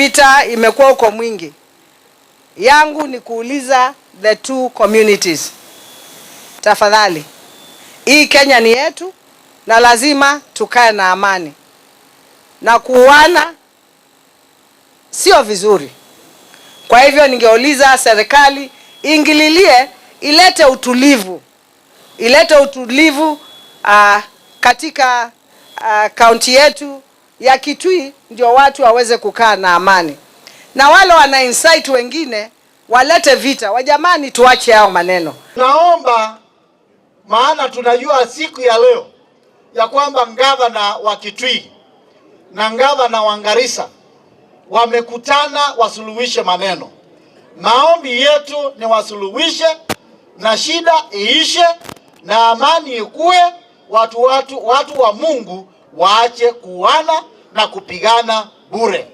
vita imekuwa uko mwingi. Yangu ni kuuliza the two communities, tafadhali, hii Kenya ni yetu na lazima tukae na amani, na kuuana sio vizuri. Kwa hivyo ningeuliza serikali ingililie, ilete utulivu katika kaunti yetu ya Kitui, ndio watu waweze kukaa na amani. Na wale wana incite wengine walete vita, wajamani, tuache hao maneno. Naomba, maana tunajua siku ya leo ya kwamba gavana wa Kitui na gavana wa Garissa wamekutana wasuluhishe maneno. Maombi yetu ni wasuluhishe na shida iishe na amani ikue, watu wa Mungu waache kuana na kupigana bure.